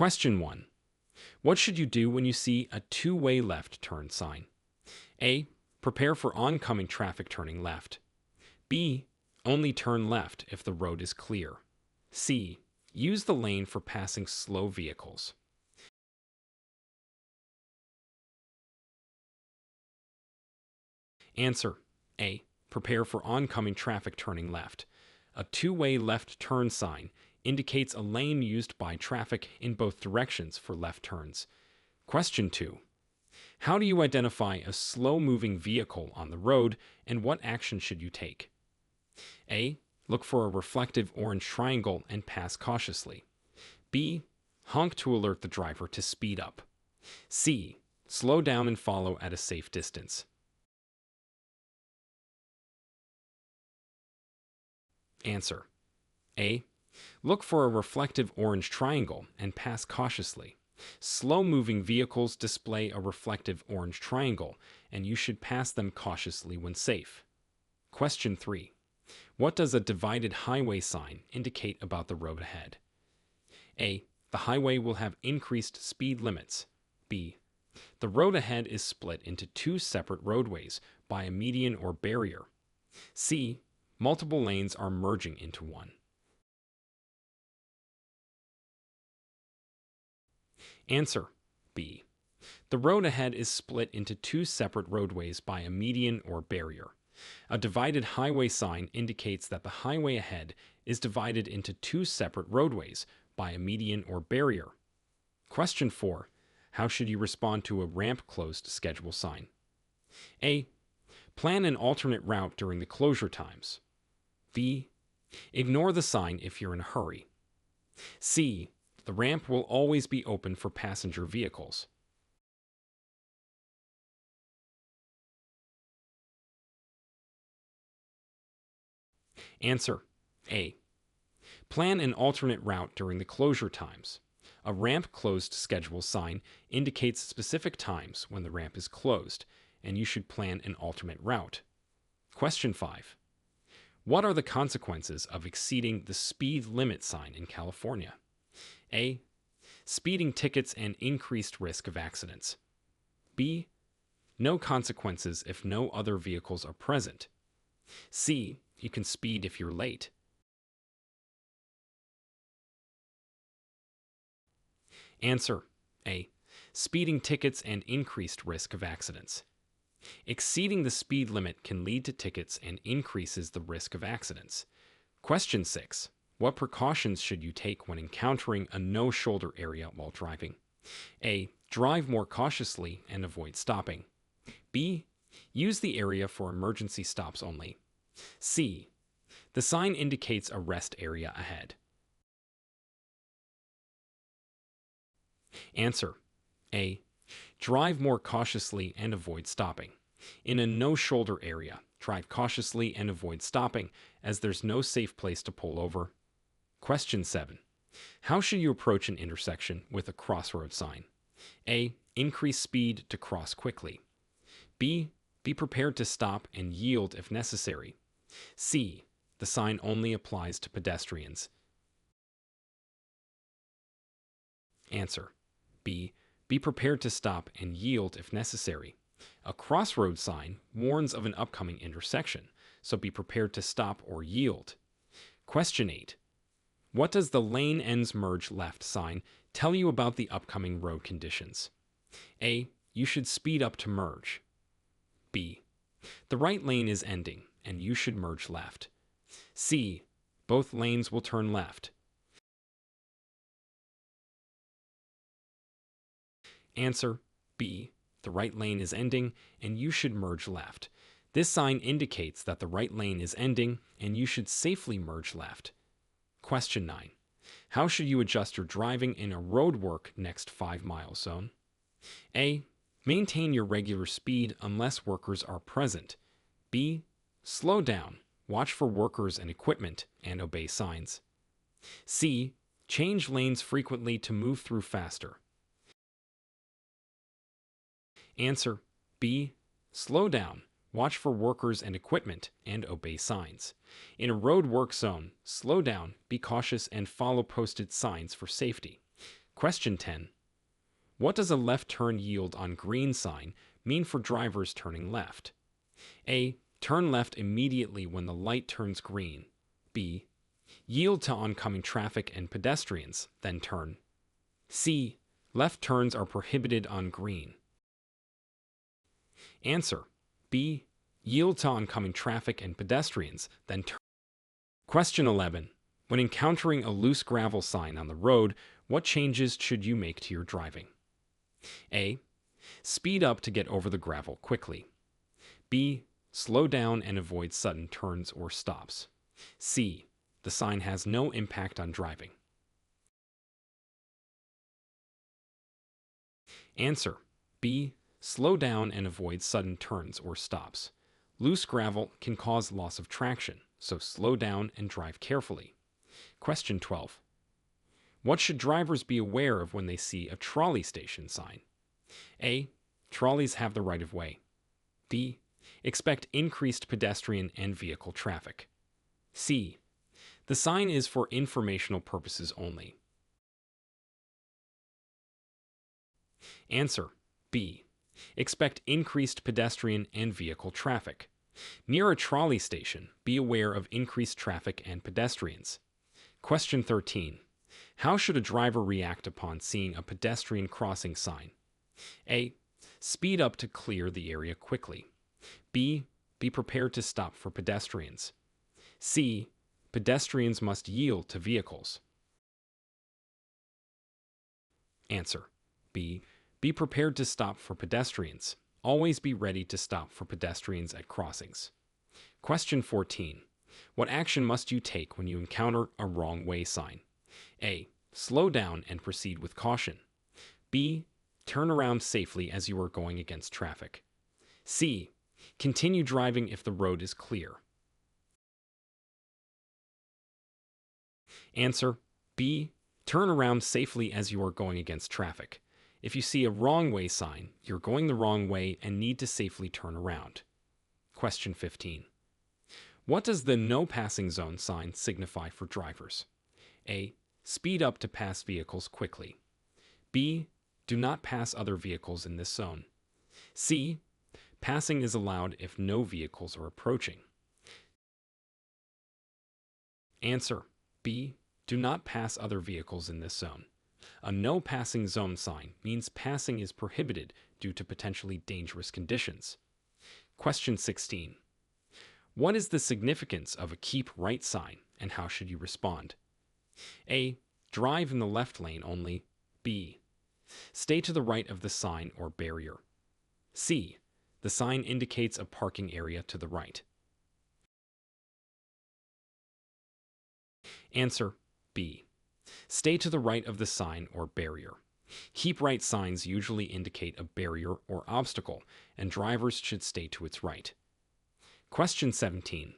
Question 1. What should you do when you see a two-way left turn sign? A. Prepare for oncoming traffic turning left. B. Only turn left if the road is clear. C. Use the lane for passing slow vehicles. Answer. A. Prepare for oncoming traffic turning left. A two-way left turn sign indicates a lane used by traffic in both directions for left turns. Question 2. How do you identify a slow-moving vehicle on the road, and what action should you take? A. Look for a reflective orange triangle and pass cautiously. B. Honk to alert the driver to speed up. C. Slow down and follow at a safe distance. Answer. A. Look for a reflective orange triangle and pass cautiously. Slow-moving vehicles display a reflective orange triangle, and you should pass them cautiously when safe. Question 3. What does a divided highway sign indicate about the road ahead? A. The highway will have increased speed limits. B. The road ahead is split into two separate roadways by a median or barrier. C. Multiple lanes are merging into one. Answer. B. The road ahead is split into two separate roadways by a median or barrier. A divided highway sign indicates that the highway ahead is divided into two separate roadways by a median or barrier. Question 4. How should you respond to a ramp closed schedule sign? A. Plan an alternate route during the closure times. B. Ignore the sign if you're in a hurry. C. The ramp will always be open for passenger vehicles. Answer. A. Plan an alternate route during the closure times. A ramp closed schedule sign indicates specific times when the ramp is closed, and you should plan an alternate route. Question 5. What are the consequences of exceeding the speed limit sign in California? A. Speeding tickets and increased risk of accidents. B. No consequences if no other vehicles are present. C. You can speed if you're late. Answer. A. Speeding tickets and increased risk of accidents. Exceeding the speed limit can lead to tickets and increases the risk of accidents. Question 6. What precautions should you take when encountering a no-shoulder area while driving? A. Drive more cautiously and avoid stopping. B. Use the area for emergency stops only. C. The sign indicates a rest area ahead. Answer. A. Drive more cautiously and avoid stopping. In a no-shoulder area, drive cautiously and avoid stopping, as there's no safe place to pull over. Question 7. How should you approach an intersection with a crossroad sign? A. Increase speed to cross quickly. B. Be prepared to stop and yield if necessary. C. The sign only applies to pedestrians. Answer. B. Be prepared to stop and yield if necessary. A crossroad sign warns of an upcoming intersection, so be prepared to stop or yield. Question 8. What does the lane ends merge left sign tell you about the upcoming road conditions? A. You should speed up to merge. B. The right lane is ending, and you should merge left. C. Both lanes will turn left. Answer. B. The right lane is ending, and you should merge left. This sign indicates that the right lane is ending, and you should safely merge left. Question 9. How should you adjust your driving in a roadwork next 5-mile zone? A. Maintain your regular speed unless workers are present. B. Slow down, watch for workers and equipment, and obey signs. C. Change lanes frequently to move through faster. Answer. B. Slow down, watch for workers and equipment, and obey signs. In a road work zone, slow down, be cautious, and follow posted signs for safety. Question 10. What does a left turn yield on green sign mean for drivers turning left? A. Turn left immediately when the light turns green. B. Yield to oncoming traffic and pedestrians, then turn. C. Left turns are prohibited on green. Answer. B. Yield to oncoming traffic and pedestrians, then turn. Question 11. When encountering a loose gravel sign on the road, what changes should you make to your driving? A. Speed up to get over the gravel quickly. B. Slow down and avoid sudden turns or stops. C. The sign has no impact on driving. Answer. B. Slow down and avoid sudden turns or stops. Loose gravel can cause loss of traction, so slow down and drive carefully. Question 12. What should drivers be aware of when they see a trolley station sign? A. Trolleys have the right of way. B. Expect increased pedestrian and vehicle traffic. C. The sign is for informational purposes only. Answer. B. Expect increased pedestrian and vehicle traffic. Near a trolley station, be aware of increased traffic and pedestrians. Question 13. How should a driver react upon seeing a pedestrian crossing sign? A. Speed up to clear the area quickly. B. Be prepared to stop for pedestrians. C. Pedestrians must yield to vehicles. Answer. B. Be prepared to stop for pedestrians. Always be ready to stop for pedestrians at crossings. Question 14. What action must you take when you encounter a wrong way sign? A. Slow down and proceed with caution. B. Turn around safely as you are going against traffic. C. Continue driving if the road is clear. Answer. B. Turn around safely as you are going against traffic. If you see a wrong way sign, you're going the wrong way and need to safely turn around. Question 15. What does the no passing zone sign signify for drivers? A. Speed up to pass vehicles quickly. B. Do not pass other vehicles in this zone. C. Passing is allowed if no vehicles are approaching. Answer. B. Do not pass other vehicles in this zone. A no passing zone sign means passing is prohibited due to potentially dangerous conditions. Question 16. What is the significance of a keep right sign and how should you respond? A. Drive in the left lane only. B. Stay to the right of the sign or barrier. C. The sign indicates a parking area to the right. Answer. B. Stay to the right of the sign or barrier. Keep right signs usually indicate a barrier or obstacle, and drivers should stay to its right. Question 17.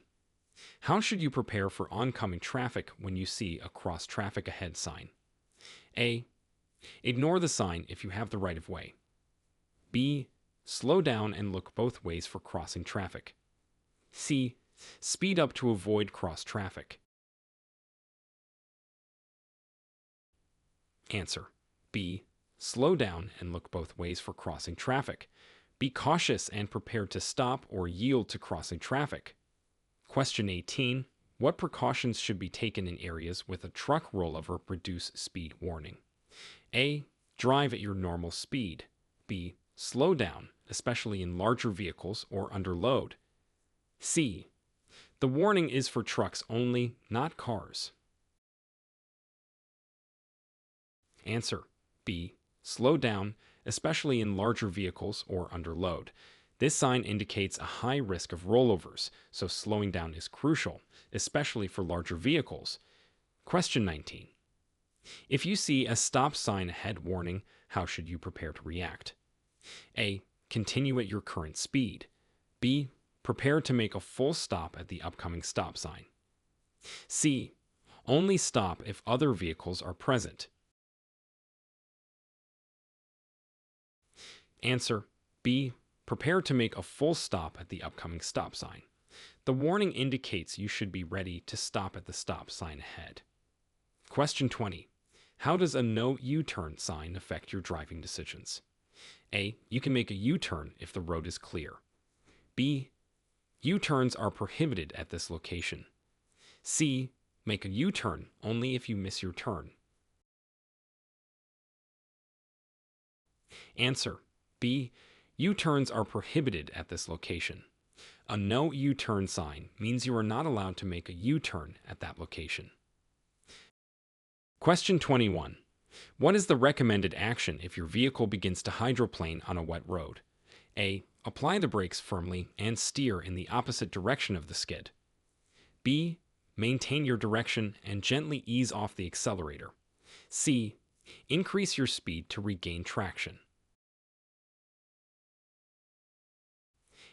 How should you prepare for oncoming traffic when you see a cross traffic ahead sign? A. Ignore the sign if you have the right of way. B. Slow down and look both ways for crossing traffic. C. Speed up to avoid cross traffic. Answer. B. Slow down and look both ways for crossing traffic. Be cautious and prepared to stop or yield to crossing traffic. Question 18. What precautions should be taken in areas with a truck rollover reduce speed warning? A. Drive at your normal speed. B. Slow down, especially in larger vehicles or under load. C. The warning is for trucks only, not cars. Answer. B. Slow down, especially in larger vehicles or under load. This sign indicates a high risk of rollovers, so slowing down is crucial, especially for larger vehicles. Question 19. If you see a stop sign ahead warning, how should you prepare to react? A. Continue at your current speed. B. Prepare to make a full stop at the upcoming stop sign. C. Only stop if other vehicles are present. Answer. B. Prepare to make a full stop at the upcoming stop sign. The warning indicates you should be ready to stop at the stop sign ahead. Question 20. How does a no U-turn sign affect your driving decisions? A. You can make a U-turn if the road is clear. B. U-turns are prohibited at this location. C. Make a U-turn only if you miss your turn. Answer. B. U-turns are prohibited at this location. A no U-turn sign means you are not allowed to make a U-turn at that location. Question 21. What is the recommended action if your vehicle begins to hydroplane on a wet road? A. Apply the brakes firmly and steer in the opposite direction of the skid. B. Maintain your direction and gently ease off the accelerator. C. Increase your speed to regain traction.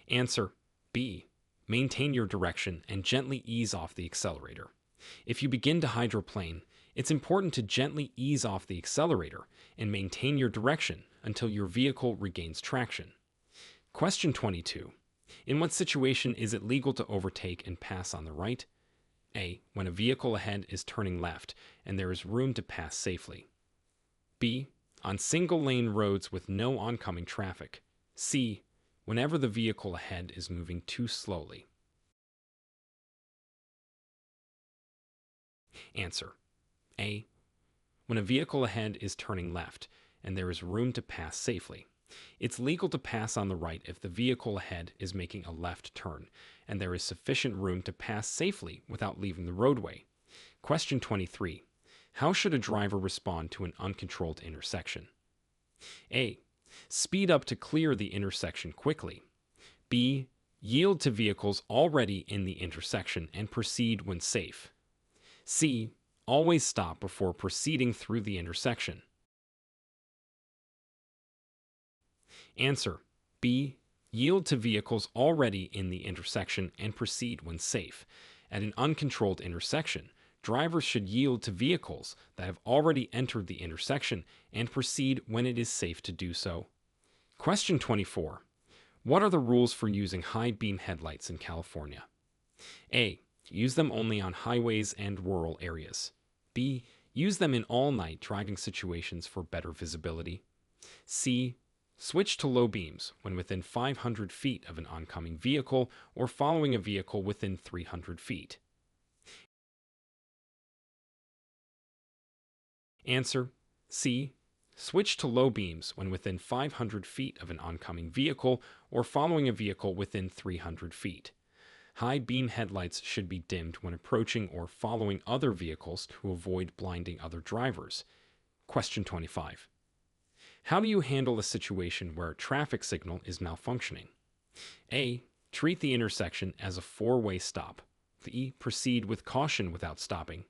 Answer. B. Maintain your direction and gently ease off the accelerator. If you begin to hydroplane, it's important to gently ease off the accelerator and maintain your direction until your vehicle regains traction. Question 22. In what situation is it legal to overtake and pass on the right? A. When a vehicle ahead is turning left and there is room to pass safely. B. On single-lane roads with no oncoming traffic. C. Whenever the vehicle ahead is moving too slowly. Answer. A. When a vehicle ahead is turning left and there is room to pass safely. It's legal to pass on the right if the vehicle ahead is making a left turn and there is sufficient room to pass safely without leaving the roadway. Question 23. How should a driver respond to an uncontrolled intersection? A. Speed up to clear the intersection quickly. B. Yield to vehicles already in the intersection and proceed when safe. C. Always stop before proceeding through the intersection. Answer. B. Yield to vehicles already in the intersection and proceed when safe. At an uncontrolled intersection, drivers should yield to vehicles that have already entered the intersection and proceed when it is safe to do so. Question 24. What are the rules for using high beam headlights in California? A. Use them only on highways and rural areas. B. Use them in all-night driving situations for better visibility. C. Switch to low beams when within 500 feet of an oncoming vehicle or following a vehicle within 300 feet. Answer. C. Switch to low beams when within 500 feet of an oncoming vehicle or following a vehicle within 300 feet. High beam headlights should be dimmed when approaching or following other vehicles to avoid blinding other drivers. Question 25. How do you handle a situation where a traffic signal is malfunctioning? A. Treat the intersection as a four-way stop. B. Proceed with caution without stopping.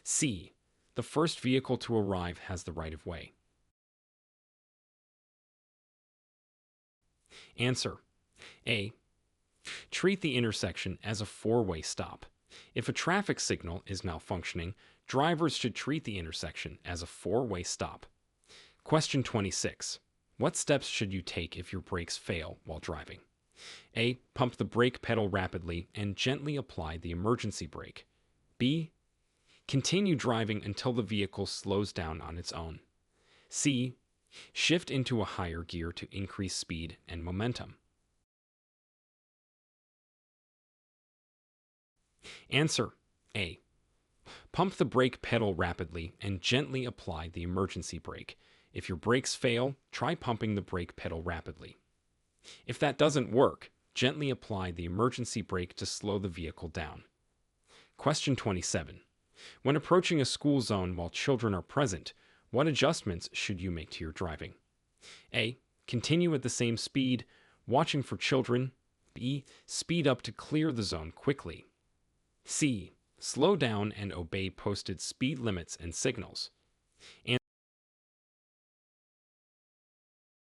C. The first vehicle to arrive has the right of way. Answer. A. Treat the intersection as a four-way stop. If a traffic signal is malfunctioning, drivers should treat the intersection as a four-way stop. Question 26. What steps should you take if your brakes fail while driving? A. Pump the brake pedal rapidly and gently apply the emergency brake. B. Continue driving until the vehicle slows down on its own. C. Shift into a higher gear to increase speed and momentum. Answer. A. Pump the brake pedal rapidly and gently apply the emergency brake. If your brakes fail, try pumping the brake pedal rapidly. If that doesn't work, gently apply the emergency brake to slow the vehicle down. Question 27. When approaching a school zone while children are present, what adjustments should you make to your driving? A. Continue at the same speed, watching for children. B. Speed up to clear the zone quickly. C. Slow down and obey posted speed limits and signals.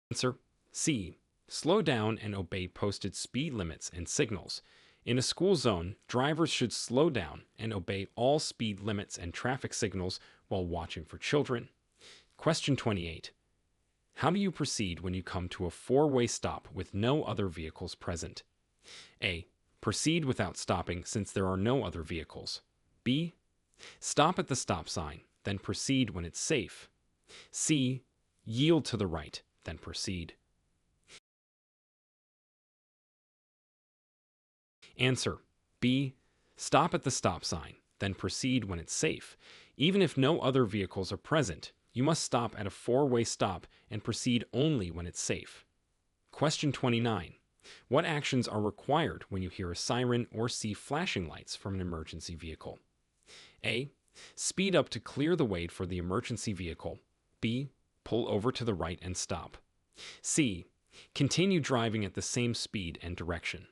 Answer. C. Slow down and obey posted speed limits and signals. In a school zone, drivers should slow down and obey all speed limits and traffic signals while watching for children. Question 28. How do you proceed when you come to a four-way stop with no other vehicles present? A. Proceed without stopping since there are no other vehicles. B. Stop at the stop sign, then proceed when it's safe. C. Yield to the right, then proceed. Answer B. Stop at the stop sign, then proceed when it's safe. Even if no other vehicles are present, you must stop at a four-way stop and proceed only when it's safe. Question 29. What actions are required when you hear a siren or see flashing lights from an emergency vehicle? A. Speed up to clear the way for the emergency vehicle. B. Pull over to the right and stop. C. Continue driving at the same speed and direction.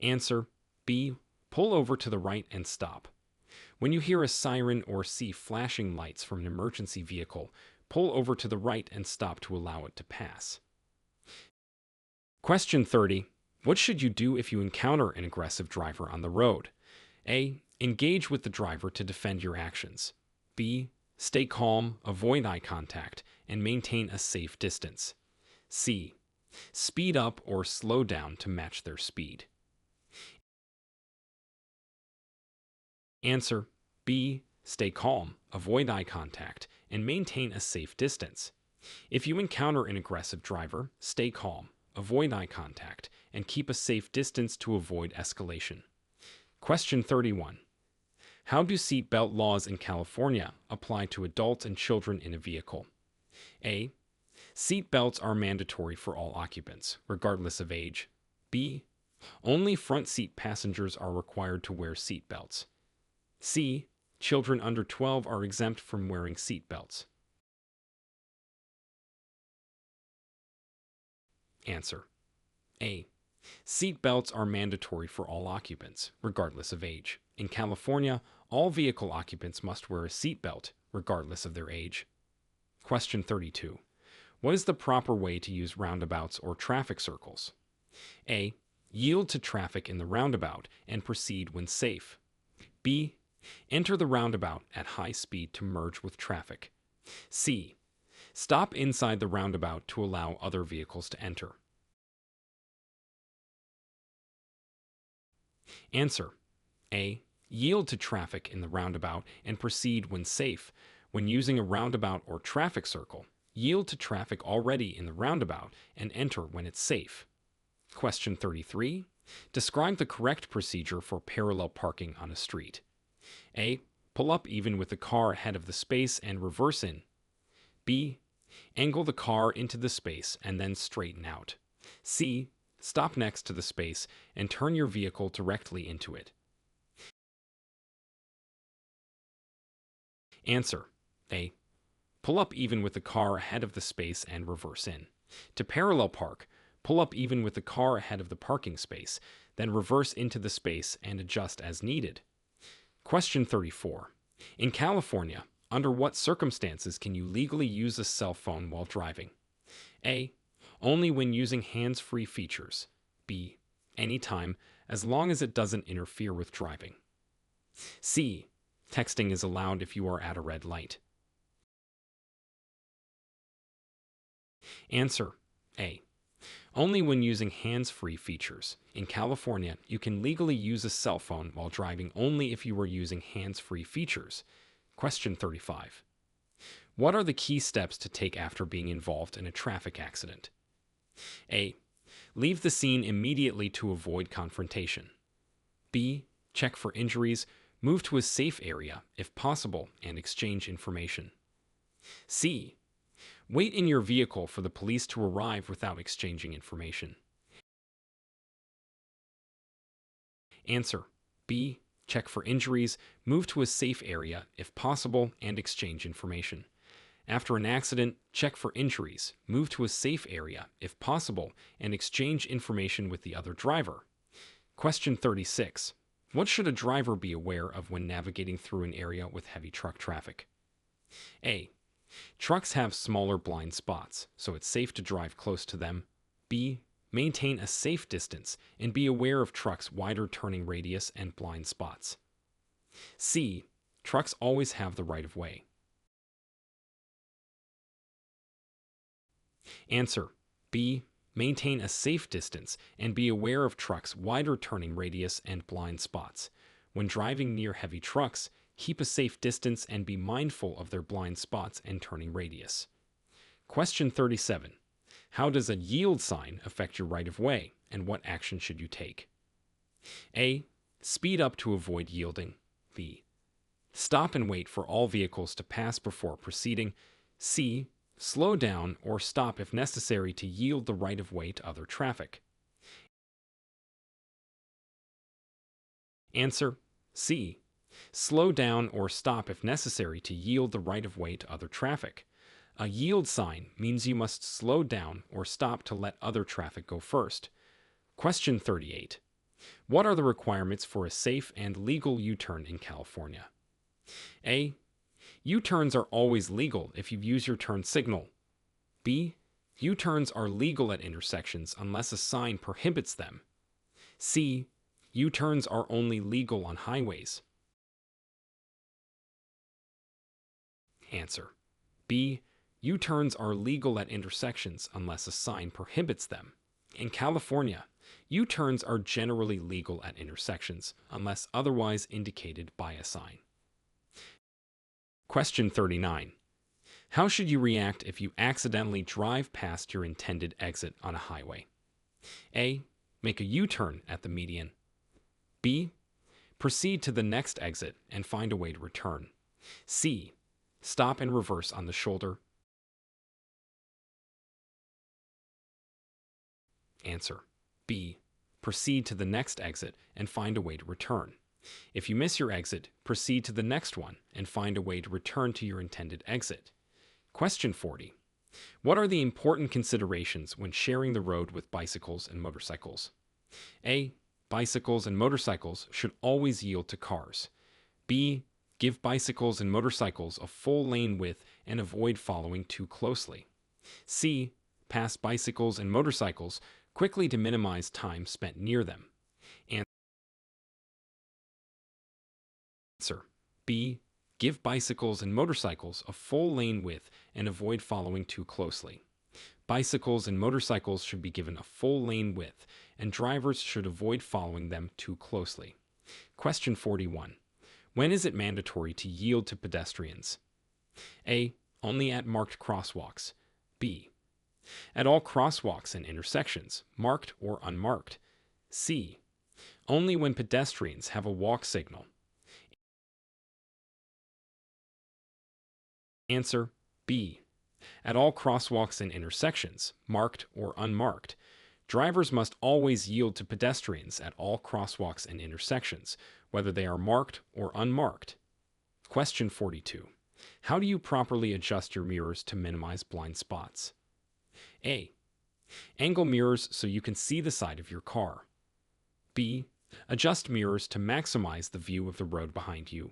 Answer B. Pull over to the right and stop. When you hear a siren or see flashing lights from an emergency vehicle, pull over to the right and stop to allow it to pass. Question 30. What should you do if you encounter an aggressive driver on the road? A. Engage with the driver to defend your actions. B. Stay calm, avoid eye contact, and maintain a safe distance. C. Speed up or slow down to match their speed. Answer B. Stay calm, avoid eye contact, and maintain a safe distance. If you encounter an aggressive driver, stay calm, avoid eye contact, and keep a safe distance to avoid escalation. Question 31. How do seatbelt laws in California apply to adults and children in a vehicle? A. Seatbelts are mandatory for all occupants, regardless of age. B. Only front seat passengers are required to wear seatbelts. C. Children under 12 are exempt from wearing seatbelts. Answer A. Seatbelts are mandatory for all occupants, regardless of age. In California, all vehicle occupants must wear a seatbelt, regardless of their age. Question 32. What is the proper way to use roundabouts or traffic circles? A. Yield to traffic in the roundabout and proceed when safe. B. Enter the roundabout at high speed to merge with traffic. C. Stop inside the roundabout to allow other vehicles to enter. Answer A. Yield to traffic in the roundabout and proceed when safe. When using a roundabout or traffic circle, yield to traffic already in the roundabout and enter when it's safe. Question 33. Describe the correct procedure for parallel parking on a street. A. Pull up even with the car ahead of the space and reverse in. B. Angle the car into the space and then straighten out. C. Stop next to the space and turn your vehicle directly into it. Answer A. Pull up even with the car ahead of the space and reverse in. To parallel park, pull up even with the car ahead of the parking space, then reverse into the space and adjust as needed. Question 34. In California, under what circumstances can you legally use a cell phone while driving? A. Only when using hands-free features. B. Anytime, as long as it doesn't interfere with driving. C. Texting is allowed if you are at a red light. Answer A. Only when using hands-free features. In California, you can legally use a cell phone while driving only if you are using hands-free features. Question 35. What are the key steps to take after being involved in a traffic accident? A. Leave the scene immediately to avoid confrontation. B. Check for injuries, move to a safe area if possible, and exchange information. C. Wait in your vehicle for the police to arrive without exchanging information. Answer B. Check for injuries, move to a safe area if possible, and exchange information. After an accident, check for injuries, move to a safe area if possible, and exchange information with the other driver. Question 36. What should a driver be aware of when navigating through an area with heavy truck traffic? A. Trucks have smaller blind spots, so it's safe to drive close to them. B. Maintain a safe distance and be aware of trucks' wider turning radius and blind spots. C. Trucks always have the right of way. Answer B. Maintain a safe distance and be aware of trucks' wider turning radius and blind spots. When driving near heavy trucks, keep a safe distance and be mindful of their blind spots and turning radius. Question 37. How does a yield sign affect your right-of-way, and what action should you take? A. Speed up to avoid yielding. B. Stop and wait for all vehicles to pass before proceeding. C. Slow down or stop if necessary to yield the right-of-way to other traffic. Answer: C. Slow down or stop if necessary to yield the right-of-way to other traffic. A yield sign means you must slow down or stop to let other traffic go first. Question 38. What are the requirements for a safe and legal U-turn in California? A. U-turns are always legal if you use your turn signal. B. U-turns are legal at intersections unless a sign prohibits them. C. U-turns are only legal on highways. Answer: B. U-turns are legal at intersections unless a sign prohibits them. In California, U-turns are generally legal at intersections unless otherwise indicated by a sign. Question 39. How should you react if you accidentally drive past your intended exit on a highway? A. Make a U-turn at the median. B. Proceed to the next exit and find a way to return. C. Stop and reverse on the shoulder. Answer: B. Proceed to the next exit and find a way to return. If you miss your exit, proceed to the next one and find a way to return to your intended exit. Question 40. What are the important considerations when sharing the road with bicycles and motorcycles? A. Bicycles and motorcycles should always yield to cars. B. Give bicycles and motorcycles a full lane width and avoid following too closely. C. Pass bicycles and motorcycles quickly to minimize time spent near them. Answer: B. Give bicycles and motorcycles a full lane width and avoid following too closely. Bicycles and motorcycles should be given a full lane width, and drivers should avoid following them too closely. Question 41. When is it mandatory to yield to pedestrians? A. Only at marked crosswalks. B. At all crosswalks and intersections, marked or unmarked. C. Only when pedestrians have a walk signal. Answer: B. At all crosswalks and intersections, marked or unmarked. Drivers must always yield to pedestrians at all crosswalks and intersections, whether they are marked or unmarked. Question 42. How do you properly adjust your mirrors to minimize blind spots? A. Angle mirrors so you can see the side of your car. B. Adjust mirrors to maximize the view of the road behind you.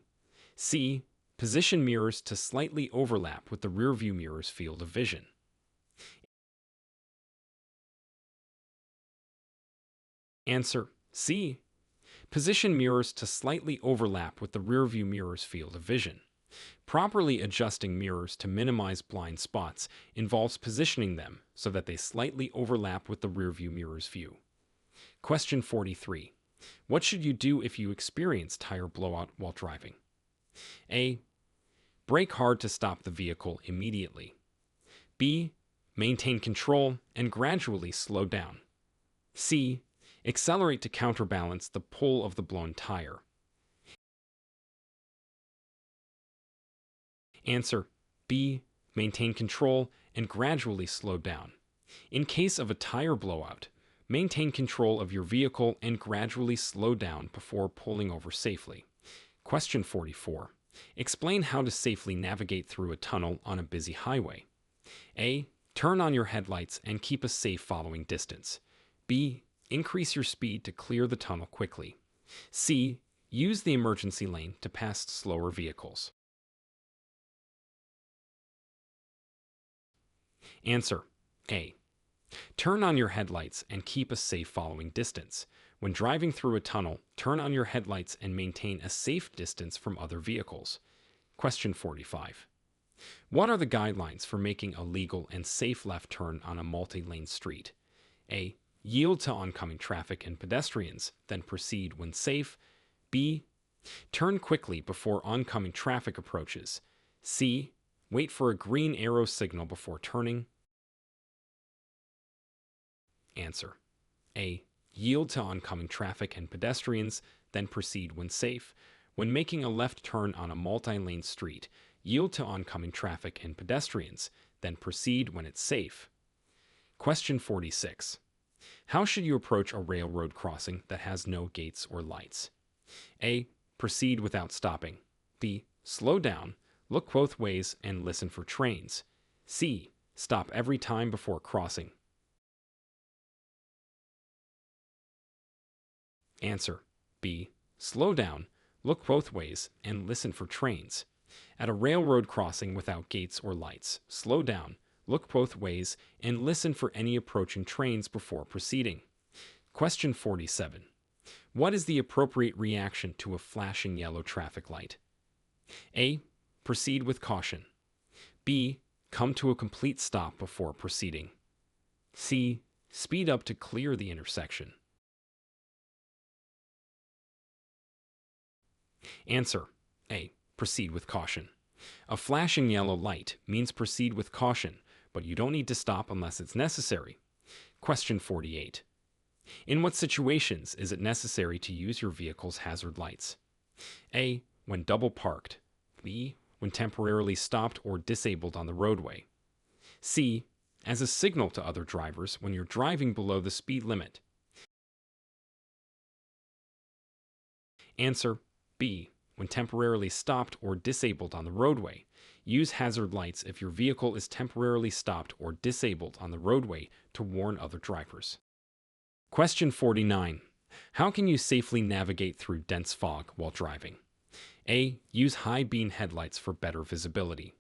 C. Position mirrors to slightly overlap with the rearview mirror's field of vision. Answer: C. Position mirrors to slightly overlap with the rearview mirror's field of vision. Properly adjusting mirrors to minimize blind spots involves positioning them so that they slightly overlap with the rearview mirror's view. Question 43. What should you do if you experience tire blowout while driving? A. Brake hard to stop the vehicle immediately. B. Maintain control and gradually slow down. C. Accelerate to counterbalance the pull of the blown tire. Answer: B. Maintain control and gradually slow down. In case of a tire blowout, maintain control of your vehicle and gradually slow down before pulling over safely. Question 44. Explain how to safely navigate through a tunnel on a busy highway. A. Turn on your headlights and keep a safe following distance. B. Increase your speed to clear the tunnel quickly. C. Use the emergency lane to pass slower vehicles. Answer: A. Turn on your headlights and keep a safe following distance. When driving through a tunnel, turn on your headlights and maintain a safe distance from other vehicles. Question 45. What are the guidelines for making a legal and safe left turn on a multi-lane street? A. Yield to oncoming traffic and pedestrians, then proceed when safe. B. Turn quickly before oncoming traffic approaches. C. Wait for a green arrow signal before turning. Answer: A. Yield to oncoming traffic and pedestrians, then proceed when safe. When making a left turn on a multi-lane street, yield to oncoming traffic and pedestrians, then proceed when it's safe. Question 46. How should you approach a railroad crossing that has no gates or lights? A. Proceed without stopping. B. Slow down, look both ways, and listen for trains. C. Stop every time before crossing. Answer: B. Slow down, look both ways, and listen for trains. At a railroad crossing without gates or lights, slow down, look both ways, and listen for any approaching trains before proceeding. Question 47. What is the appropriate reaction to a flashing yellow traffic light? A. Proceed with caution. B. Come to a complete stop before proceeding. C. Speed up to clear the intersection. Answer: A. Proceed with caution. A flashing yellow light means proceed with caution, but you don't need to stop unless it's necessary. Question 48. In what situations is it necessary to use your vehicle's hazard lights? A. When double parked. B. When temporarily stopped or disabled on the roadway. C. As a signal to other drivers when you're driving below the speed limit. Answer: B. When temporarily stopped or disabled on the roadway. Use hazard lights if your vehicle is temporarily stopped or disabled on the roadway to warn other drivers. Question 49. How can you safely navigate through dense fog while driving? A. Use high beam headlights for better visibility.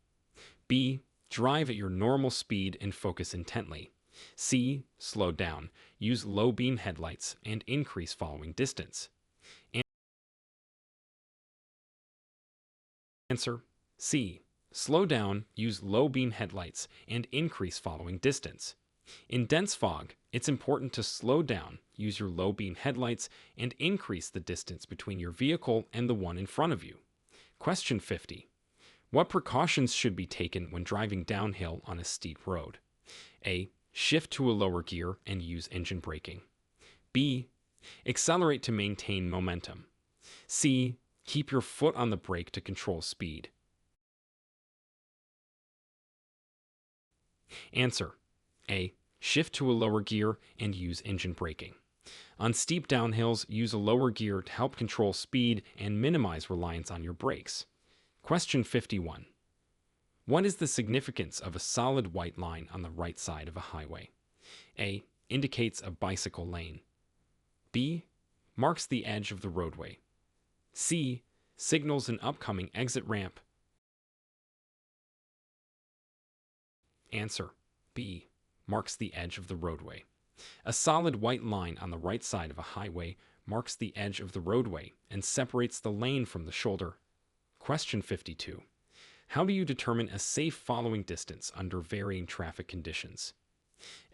B. Drive at your normal speed and focus intently. C. Slow down. Use low beam headlights and increase following distance. Answer: C. Slow down, use low beam headlights, and increase following distance. In dense fog, it's important to slow down, use your low beam headlights, and increase the distance between your vehicle and the one in front of you. Question 50. What precautions should be taken when driving downhill on a steep road? A. Shift to a lower gear and use engine braking. B. Accelerate to maintain momentum. C. Keep your foot on the brake to control speed. Answer: A. Shift to a lower gear and use engine braking. On steep downhills, use a lower gear to help control speed and minimize reliance on your brakes. Question 51. What is the significance of a solid white line on the right side of a highway? A. Indicates a bicycle lane. B. Marks the edge of the roadway. C. Signals an upcoming exit ramp. Answer: B. Marks the edge of the roadway. A solid white line on the right side of a highway marks the edge of the roadway and separates the lane from the shoulder. Question 52. How do you determine a safe following distance under varying traffic conditions?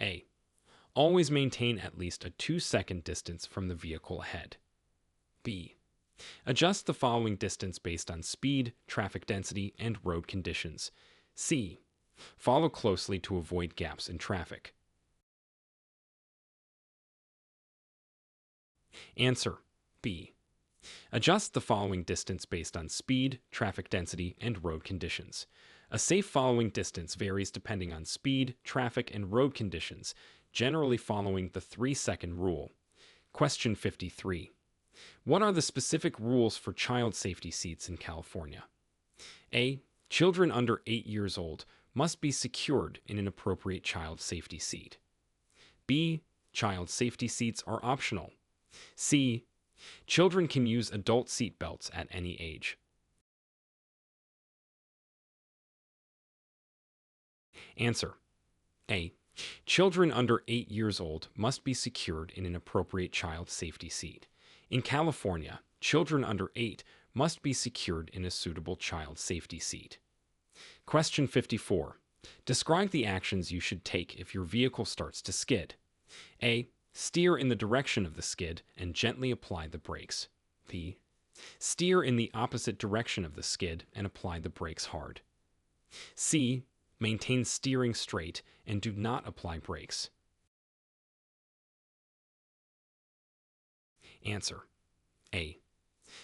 A. Always maintain at least a 2-second distance from the vehicle ahead. B. Adjust the following distance based on speed, traffic density, and road conditions. C. Follow closely to avoid gaps in traffic. Answer: B. Adjust the following distance based on speed, traffic density, and road conditions. A safe following distance varies depending on speed, traffic, and road conditions, generally following the 3-second rule. Question 53. What are the specific rules for child safety seats in California? A. Children under 8 years old must be secured in an appropriate child safety seat. B. Child safety seats are optional. C. Children can use adult seat belts at any age. Answer: A. Children under 8 years old must be secured in an appropriate child safety seat. In California, children under 8 must be secured in a suitable child safety seat. Question 54. Describe the actions you should take if your vehicle starts to skid. A. Steer in the direction of the skid and gently apply the brakes. B. Steer in the opposite direction of the skid and apply the brakes hard. C. Maintain steering straight and do not apply brakes. Answer: A.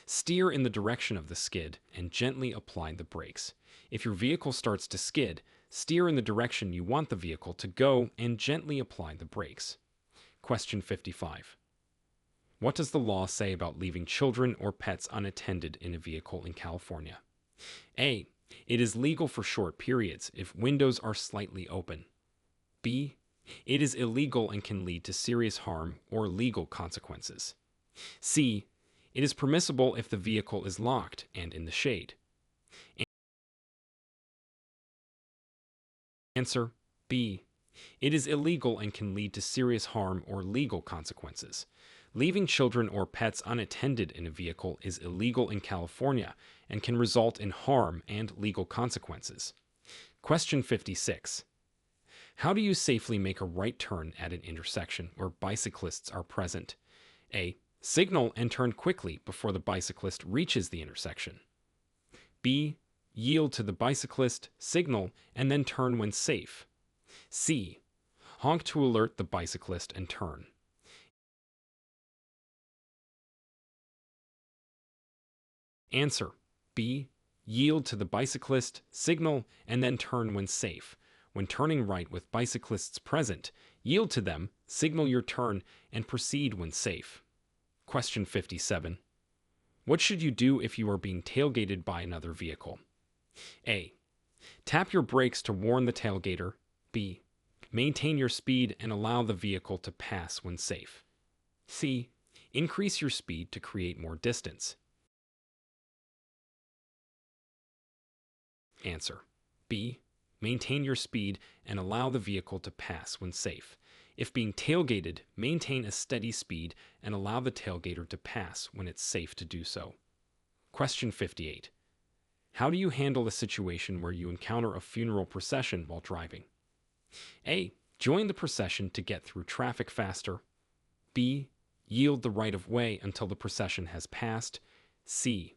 Steer in the direction of the skid and gently apply the brakes. If your vehicle starts to skid, steer in the direction you want the vehicle to go and gently apply the brakes. Question 55. What does the law say about leaving children or pets unattended in a vehicle in California? A. It is legal for short periods if windows are slightly open. B. It is illegal and can lead to serious harm or legal consequences. C. It is permissible if the vehicle is locked and in the shade. Answer: B. It is illegal and can lead to serious harm or legal consequences. Leaving children or pets unattended in a vehicle is illegal in California and can result in harm and legal consequences. Question 56. How do you safely make a right turn at an intersection where bicyclists are present? A. Signal and turn quickly before the bicyclist reaches the intersection. B. Yield to the bicyclist, signal, and then turn when safe. C. Honk to alert the bicyclist and turn. Answer: B. Yield to the bicyclist, signal, and then turn when safe. When turning right with bicyclists present, yield to them, signal your turn, and proceed when safe. Question 57. What should you do if you are being tailgated by another vehicle? A. Tap your brakes to warn the tailgater. B. Maintain your speed and allow the vehicle to pass when safe. C. Increase your speed to create more distance. Answer: B. Maintain your speed and allow the vehicle to pass when safe. If being tailgated, maintain a steady speed and allow the tailgater to pass when it's safe to do so. Question 58. How do you handle a situation where you encounter a funeral procession while driving? A. Join the procession to get through traffic faster. B. Yield the right of way until the procession has passed. C.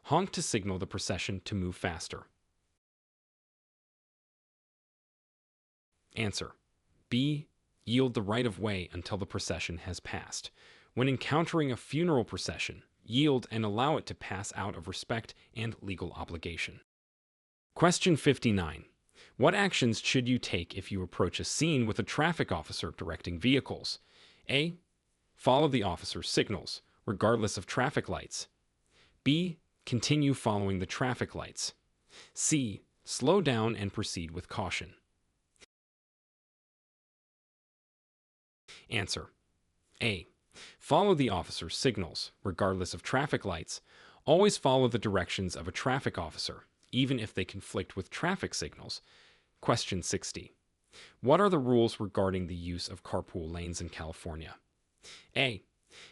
Honk to signal the procession to move faster. Answer: B. Yield the right of way until the procession has passed. When encountering a funeral procession, yield and allow it to pass out of respect and legal obligation. Question 59. What actions should you take if you approach a scene with a traffic officer directing vehicles? A. Follow the officer's signals, regardless of traffic lights. B. Continue following the traffic lights. C. Slow down and proceed with caution. Answer: A. Follow the officer's signals, regardless of traffic lights. Always follow the directions of a traffic officer, even if they conflict with traffic signals. Question 60. What are the rules regarding the use of carpool lanes in California? A.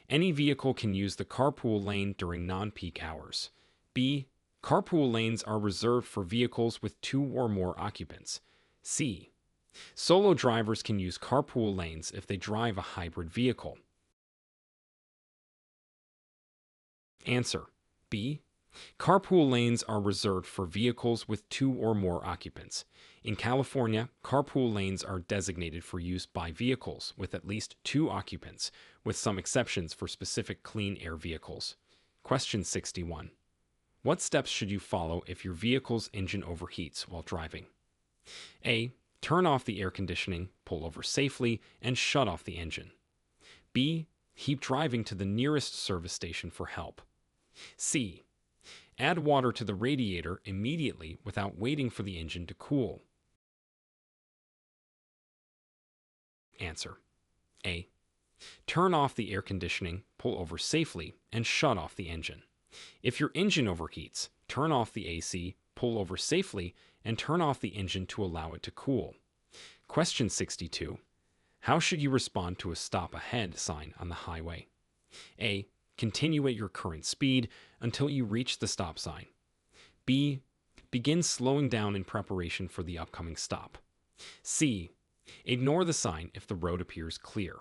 Any vehicle can use the carpool lane during non-peak hours. B. Carpool lanes are reserved for vehicles with 2 or more occupants. C. Solo drivers can use carpool lanes if they drive a hybrid vehicle. Answer: B. Carpool lanes are reserved for vehicles with 2 or more occupants. In California, carpool lanes are designated for use by vehicles with at least 2 occupants, with some exceptions for specific clean air vehicles. Question 61. What steps should you follow if your vehicle's engine overheats while driving? A. Turn off the air conditioning, pull over safely, and shut off the engine. B. Keep driving to the nearest service station for help. C. Add water to the radiator immediately without waiting for the engine to cool. Answer: A. Turn off the air conditioning, pull over safely, and shut off the engine. If your engine overheats, turn off the AC, pull over safely, and turn off the engine to allow it to cool. Question 62. How should you respond to a stop ahead sign on the highway? A. Continue at your current speed until you reach the stop sign. B. Begin slowing down in preparation for the upcoming stop. C. Ignore the sign if the road appears clear.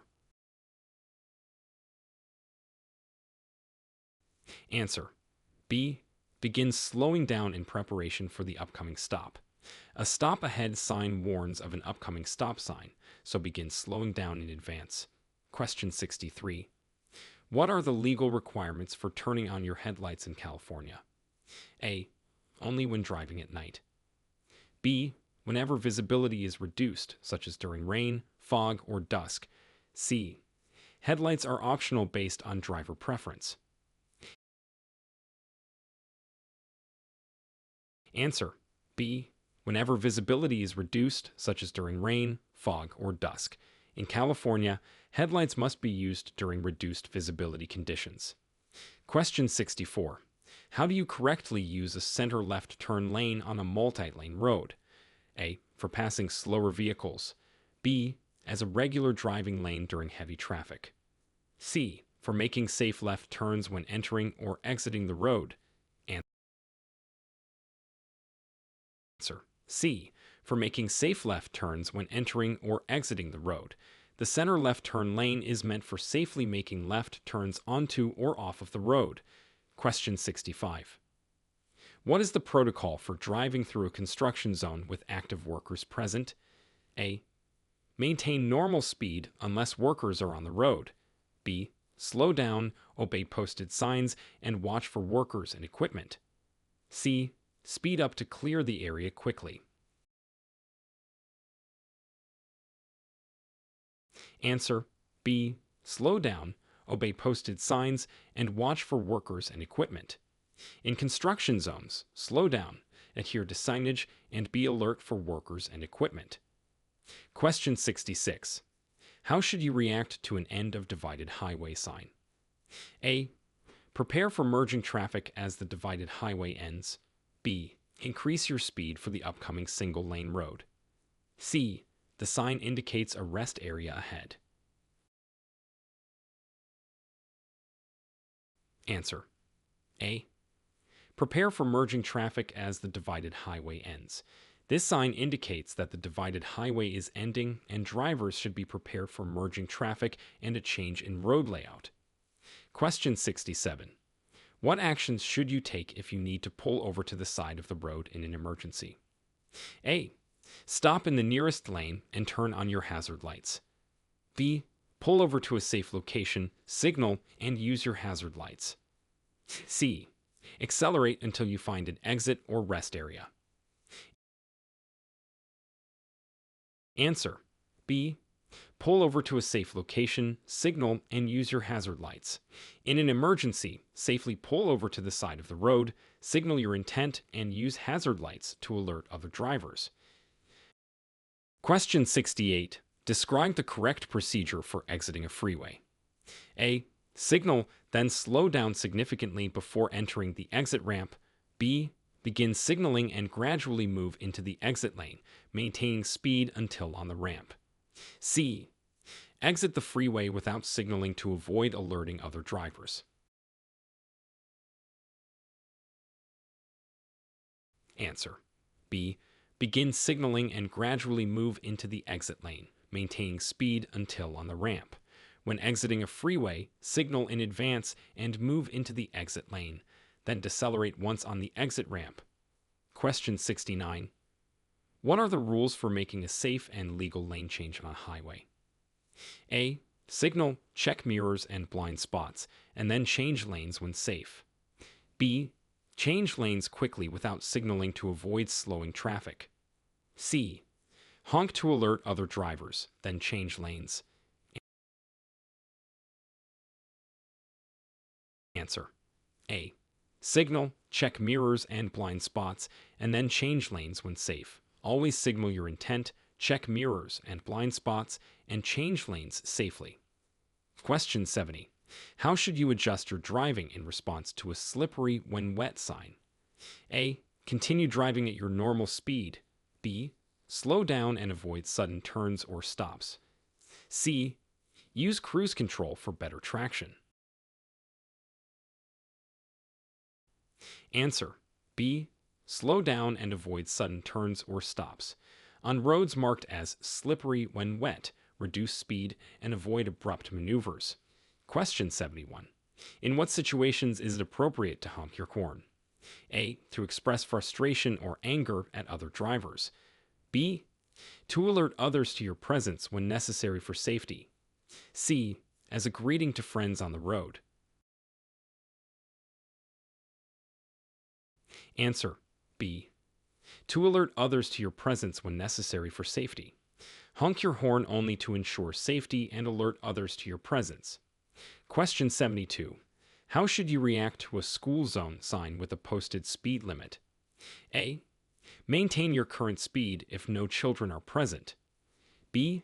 Answer: B. Begin slowing down in preparation for the upcoming stop. A stop ahead sign warns of an upcoming stop sign, so begin slowing down in advance. Question 63. What are the legal requirements for turning on your headlights in California? A. Only when driving at night. B. Whenever visibility is reduced, such as during rain, fog, or dusk. C. Headlights are optional based on driver preference. Answer. B. Whenever visibility is reduced, such as during rain, fog, or dusk. In California, headlights must be used during reduced visibility conditions. Question 64. How do you correctly use a center left turn lane on a multi-lane road? A. For passing slower vehicles. B. As a regular driving lane during heavy traffic. C. For making safe left turns when entering or exiting the road. Answer. C. For making safe left turns when entering or exiting the road. The center left turn lane is meant for safely making left turns onto or off of the road. Question 65. What is the protocol for driving through a construction zone with active workers present? A. Maintain normal speed unless workers are on the road. B. Slow down, obey posted signs, and watch for workers and equipment. C. Speed up to clear the area quickly. Answer. B. Slow down, obey posted signs, and watch for workers and equipment. In construction zones, slow down, adhere to signage, and be alert for workers and equipment. Question 66. How should you react to an end of divided highway sign? A. Prepare for merging traffic as the divided highway ends. B. Increase your speed for the upcoming single-lane road. C. The sign indicates a rest area ahead. Answer. A. Prepare for merging traffic as the divided highway ends. This sign indicates that the divided highway is ending and drivers should be prepared for merging traffic and a change in road layout. Question 67. What actions should you take if you need to pull over to the side of the road in an emergency? A. Stop in the nearest lane and turn on your hazard lights. B. Pull over to a safe location, signal, and use your hazard lights. C. Accelerate until you find an exit or rest area. Answer. B. Pull over to a safe location, signal, and use your hazard lights. In an emergency, safely pull over to the side of the road, signal your intent, and use hazard lights to alert other drivers. Question 68. Describe the correct procedure for exiting a freeway. A. Signal, then slow down significantly before entering the exit ramp. B. Begin signaling and gradually move into the exit lane, maintaining speed until on the ramp. C. Exit the freeway without signaling to avoid alerting other drivers. Answer. B. Begin signaling and gradually move into the exit lane, maintaining speed until on the ramp. When exiting a freeway, signal in advance and move into the exit lane, then decelerate once on the exit ramp. Question 69. What are the rules for making a safe and legal lane change on a highway? A. Signal, check mirrors and blind spots, and then change lanes when safe. B. Change lanes quickly without signaling to avoid slowing traffic. C. Honk to alert other drivers, then change lanes. Answer. A. Signal, check mirrors and blind spots, and then change lanes when safe. Always signal your intent, check mirrors and blind spots, and change lanes safely. Question 70. How should you adjust your driving in response to a slippery when wet sign? A. Continue driving at your normal speed. B. Slow down and avoid sudden turns or stops. C. Use cruise control for better traction. Answer. B. Slow down and avoid sudden turns or stops. On roads marked as slippery when wet, reduce speed and avoid abrupt maneuvers. Question 71. In what situations is it appropriate to honk your horn? A. To express frustration or anger at other drivers. B. To alert others to your presence when necessary for safety. C. As a greeting to friends on the road. Answer: B. To alert others to your presence when necessary for safety. Honk your horn only to ensure safety and alert others to your presence. Question 72. How should you react to a school zone sign with a posted speed limit? A. Maintain your current speed if no children are present. B.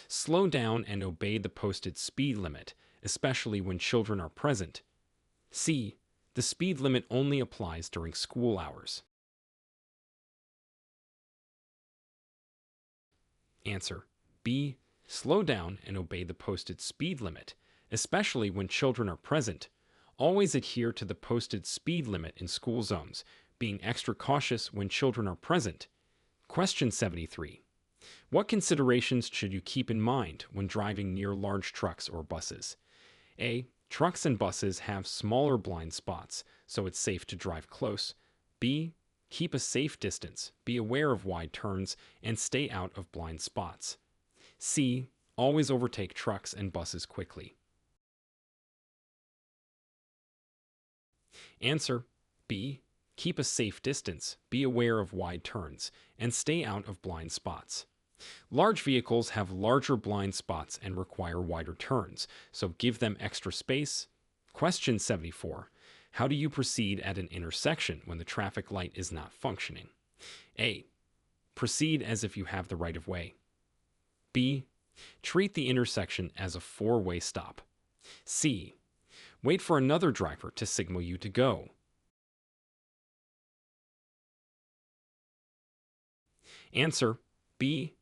Slow down and obey the posted speed limit, especially when children are present. C. The speed limit only applies during school hours. Answer: B. Slow down and obey the posted speed limit, especially when children are present. Always adhere to the posted speed limit in school zones, being extra cautious when children are present. Question 73. What considerations should you keep in mind when driving near large trucks or buses? A. Trucks and buses have smaller blind spots, so it's safe to drive close. B. Keep a safe distance, be aware of wide turns, and stay out of blind spots. C. Always overtake trucks and buses quickly. Answer: B. Keep a safe distance, be aware of wide turns, and stay out of blind spots. Large vehicles have larger blind spots and require wider turns, so give them extra space. Question 74. How do you proceed at an intersection when the traffic light is not functioning? A. Proceed as if you have the right of way. B. Treat the intersection as a four-way stop. C. Wait for another driver to signal you to go. Answer: B.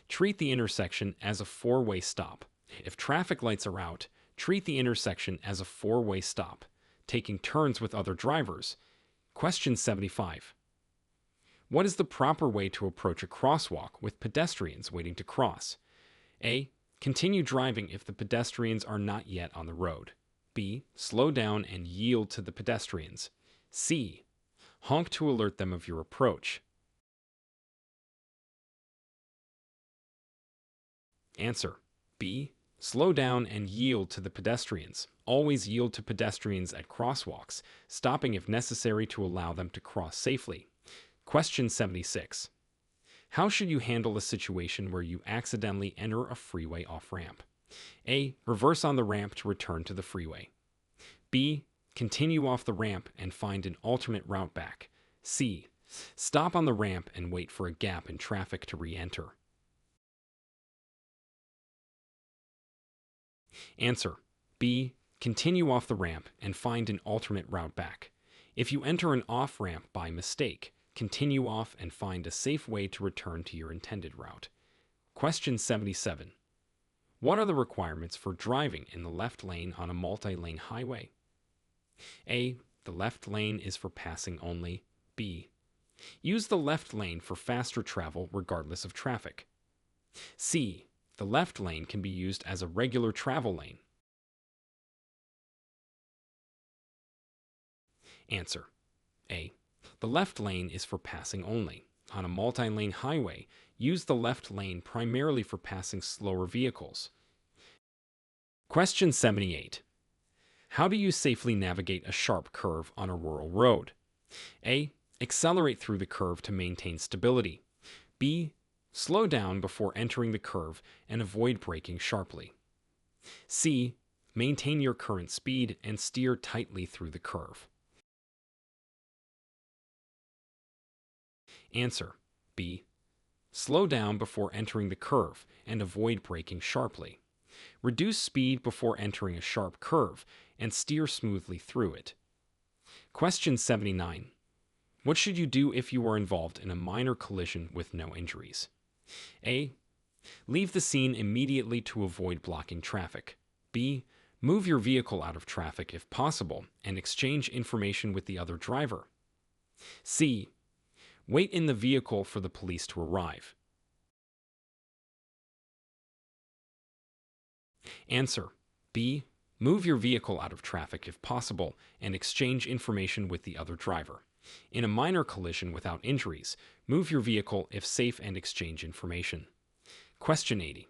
Treat the intersection as a four-way stop. If traffic lights are out, treat the intersection as a four-way stop, taking turns with other drivers. Question 75. What is the proper way to approach a crosswalk with pedestrians waiting to cross? A. Continue driving if the pedestrians are not yet on the road. B. Slow down and yield to the pedestrians. C. Honk to alert them of your approach. Answer: B. Slow down and yield to the pedestrians. Always yield to pedestrians at crosswalks, stopping if necessary to allow them to cross safely. Question 76. How should you handle a situation where you accidentally enter a freeway off-ramp? A. Reverse on the ramp to return to the freeway. B. Continue off the ramp and find an alternate route back. C. Stop on the ramp and wait for a gap in traffic to re-enter. Answer: B. Continue off the ramp and find an alternate route back. If you enter an off-ramp by mistake, continue off and find a safe way to return to your intended route. Question 77. What are the requirements for driving in the left lane on a multi-lane highway? A. The left lane is for passing only. B. Use the left lane for faster travel regardless of traffic. C. The left lane can be used as a regular travel lane. Answer: A. The left lane is for passing only. On a multi-lane highway, use the left lane primarily for passing slower vehicles. Question 78. How do you safely navigate a sharp curve on a rural road? A. Accelerate through the curve to maintain stability. B. Slow down before entering the curve and avoid braking sharply. C. Maintain your current speed and steer tightly through the curve. Answer: B. Slow down before entering the curve and avoid braking sharply. Reduce speed before entering a sharp curve and steer smoothly through it. Question 79. What should you do if you are involved in a minor collision with no injuries? A. Leave the scene immediately to avoid blocking traffic. B. Move your vehicle out of traffic if possible and exchange information with the other driver. C. Wait in the vehicle for the police to arrive. Answer: B. Move your vehicle out of traffic if possible and exchange information with the other driver. In a minor collision without injuries, move your vehicle if safe and exchange information. Question 80.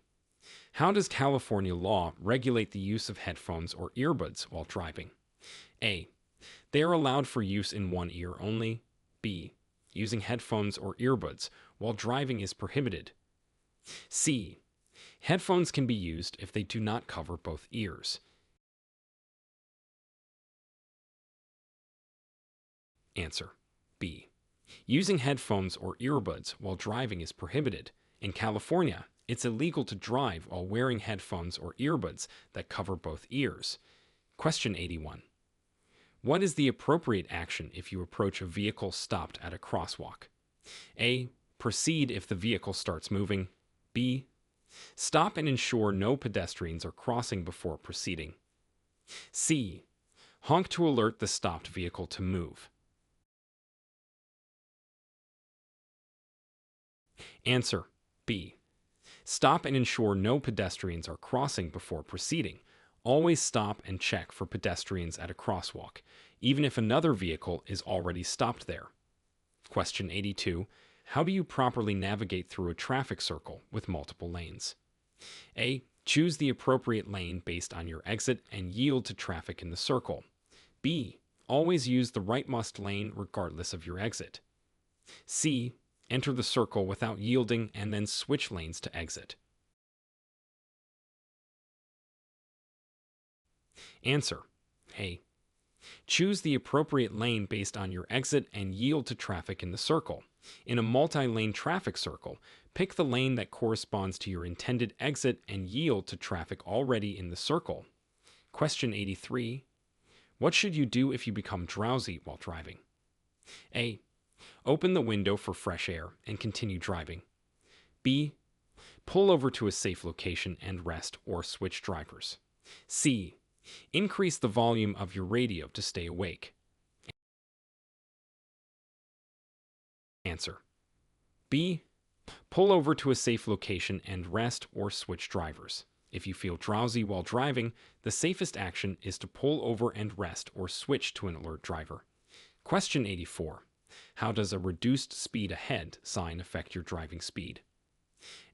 How does California law regulate the use of headphones or earbuds while driving? A. They are allowed for use in one ear only. B. Using headphones or earbuds while driving is prohibited. C. Headphones can be used if they do not cover both ears. Answer: B. Using headphones or earbuds while driving is prohibited. In California, it's illegal to drive while wearing headphones or earbuds that cover both ears. Question 81. What is the appropriate action if you approach a vehicle stopped at a crosswalk? A. Proceed if the vehicle starts moving. B. Stop and ensure no pedestrians are crossing before proceeding. C. Honk to alert the stopped vehicle to move. Answer: B. Stop and ensure no pedestrians are crossing before proceeding. Always stop and check for pedestrians at a crosswalk, even if another vehicle is already stopped there. Question 82. How do you properly navigate through a traffic circle with multiple lanes? A. Choose the appropriate lane based on your exit and yield to traffic in the circle. B. Always use the rightmost lane regardless of your exit. C. Enter the circle without yielding and then switch lanes to exit. Answer: A. Choose the appropriate lane based on your exit and yield to traffic in the circle. In a multi-lane traffic circle, pick the lane that corresponds to your intended exit and yield to traffic already in the circle. Question 83. What should you do if you become drowsy while driving? A. Open the window for fresh air and continue driving. B. Pull over to a safe location and rest or switch drivers. C. Increase the volume of your radio to stay awake. Answer: B. Pull over to a safe location and rest or switch drivers. If you feel drowsy while driving, the safest action is to pull over and rest or switch to an alert driver. Question 84. How does a reduced speed ahead sign affect your driving speed?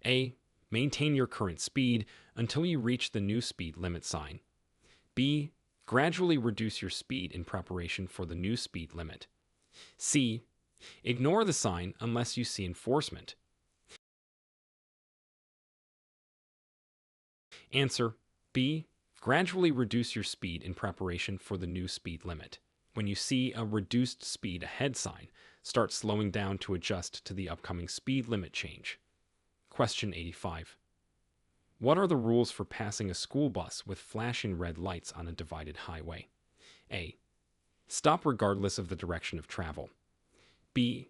A. Maintain your current speed until you reach the new speed limit sign. B. Gradually reduce your speed in preparation for the new speed limit. C. Ignore the sign unless you see enforcement. Answer: B. Gradually reduce your speed in preparation for the new speed limit. When you see a reduced speed ahead sign, start slowing down to adjust to the upcoming speed limit change. Question 85. What are the rules for passing a school bus with flashing red lights on a divided highway? A. Stop regardless of the direction of travel. B.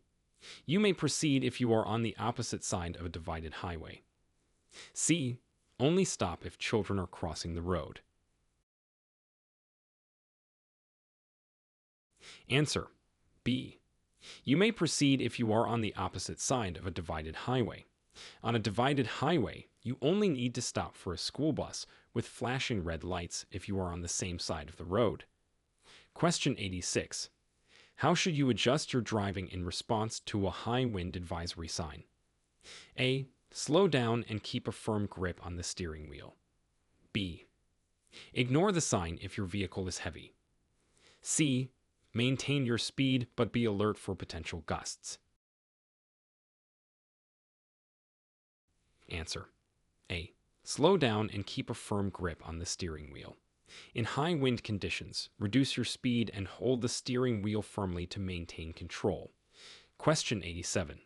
You may proceed if you are on the opposite side of a divided highway. C. Only stop if children are crossing the road. Answer: B. You may proceed if you are on the opposite side of a divided highway. On a divided highway, you only need to stop for a school bus with flashing red lights if you are on the same side of the road. Question 86. How should you adjust your driving in response to a high wind advisory sign? A. Slow down and keep a firm grip on the steering wheel. B. Ignore the sign if your vehicle is heavy. C. Maintain your speed but be alert for potential gusts. Answer: A. Slow down and keep a firm grip on the steering wheel. In high wind conditions, reduce your speed and hold the steering wheel firmly to maintain control. Question 87.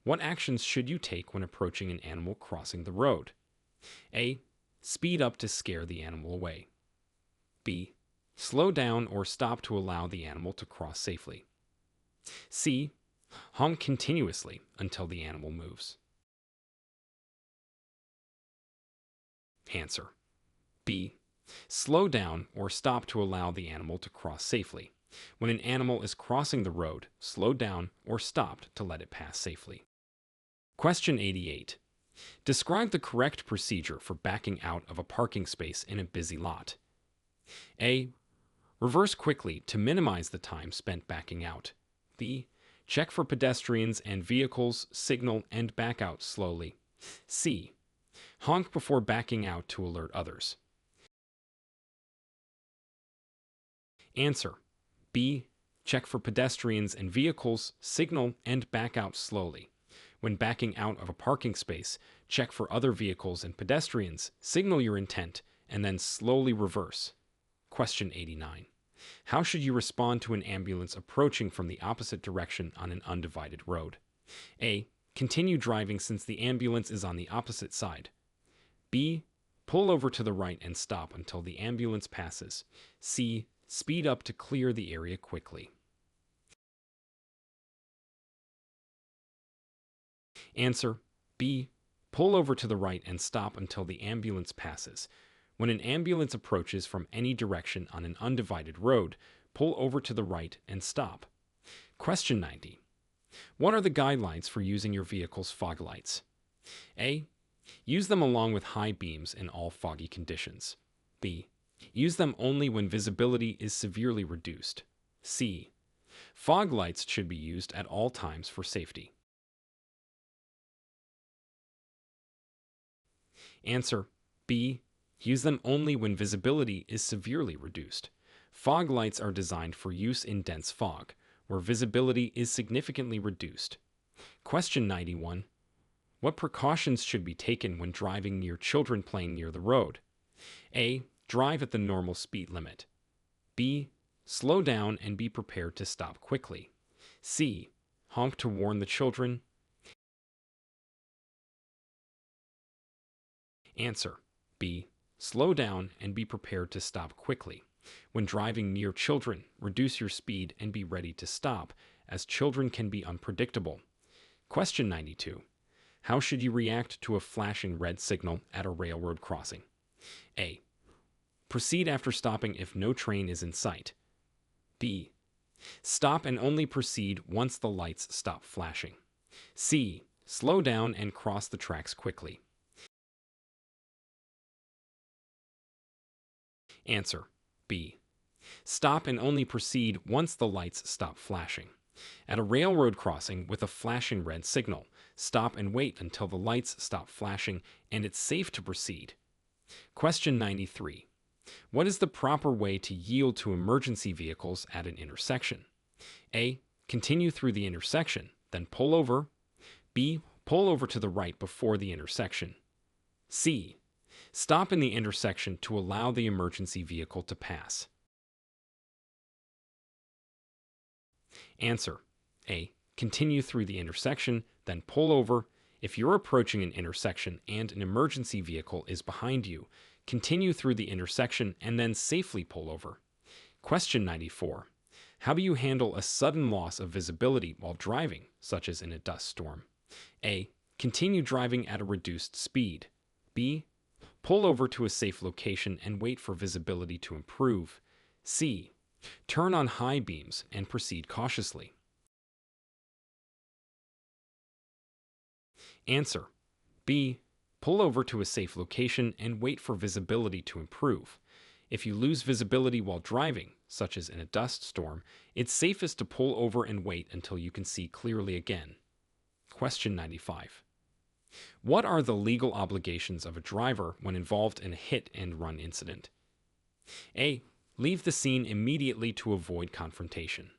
What actions should you take when approaching an animal crossing the road? A. Speed up to scare the animal away. B. Slow down or stop to allow the animal to cross safely. C. Honk continuously until the animal moves. Answer: B. Slow down or stop to allow the animal to cross safely. When an animal is crossing the road, slow down or stop to let it pass safely. Question 88. Describe the correct procedure for backing out of a parking space in a busy lot. A. Reverse quickly to minimize the time spent backing out. B. Check for pedestrians and vehicles, signal, and back out slowly. C. Honk before backing out to alert others. Answer. B. Check for pedestrians and vehicles, signal, and back out slowly. When backing out of a parking space, check for other vehicles and pedestrians, signal your intent, and then slowly reverse. Question 89. How should you respond to an ambulance approaching from the opposite direction on an undivided road? A. Continue driving since the ambulance is on the opposite side. B. Pull over to the right and stop until the ambulance passes. C. Speed up to clear the area quickly. Answer. B. Pull over to the right and stop until the ambulance passes. When an ambulance approaches from any direction on an undivided road, pull over to the right and stop. Question 90. What are the guidelines for using your vehicle's fog lights? A. Use them along with high beams in all foggy conditions. B. Use them only when visibility is severely reduced. C. Fog lights should be used at all times for safety. Answer. B. Use them only when visibility is severely reduced. Fog lights are designed for use in dense fog, where visibility is significantly reduced. Question 91. What precautions should be taken when driving near children playing near the road? A. Drive at the normal speed limit. B. Slow down and be prepared to stop quickly. C. Honk to warn the children. Answer. B. Slow down and be prepared to stop quickly. When driving near children, reduce your speed and be ready to stop, as children can be unpredictable. Question 92. How should you react to a flashing red signal at a railroad crossing? A. Proceed after stopping if no train is in sight. B. Stop and only proceed once the lights stop flashing. C. Slow down and cross the tracks quickly. Answer. B. Stop and only proceed once the lights stop flashing. At a railroad crossing with a flashing red signal, stop and wait until the lights stop flashing and it's safe to proceed. Question 93. What is the proper way to yield to emergency vehicles at an intersection? A. Continue through the intersection, then pull over. B. Pull over to the right before the intersection. C. Stop in the intersection to allow the emergency vehicle to pass. Answer. A. Continue through the intersection, then pull over. If you're approaching an intersection and an emergency vehicle is behind you, continue through the intersection and then safely pull over. Question 94. How do you handle a sudden loss of visibility while driving, such as in a dust storm? A. Continue driving at a reduced speed. B. Pull over to a safe location and wait for visibility to improve. C. Turn on high beams and proceed cautiously. Answer. B. Pull over to a safe location and wait for visibility to improve. If you lose visibility while driving, such as in a dust storm, it's safest to pull over and wait until you can see clearly again. Question 95. What are the legal obligations of a driver when involved in a hit-and-run incident? A. Leave the scene immediately to avoid confrontation.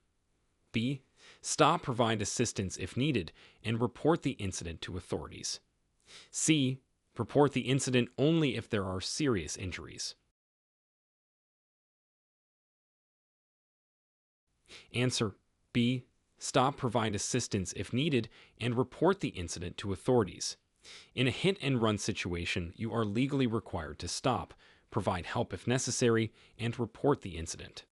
B. Stop, provide assistance if needed, and report the incident to authorities. C. Report the incident only if there are serious injuries. Answer. B. Stop, provide assistance if needed, and report the incident to authorities. In a hit-and-run situation, you are legally required to stop, provide help if necessary, and report the incident.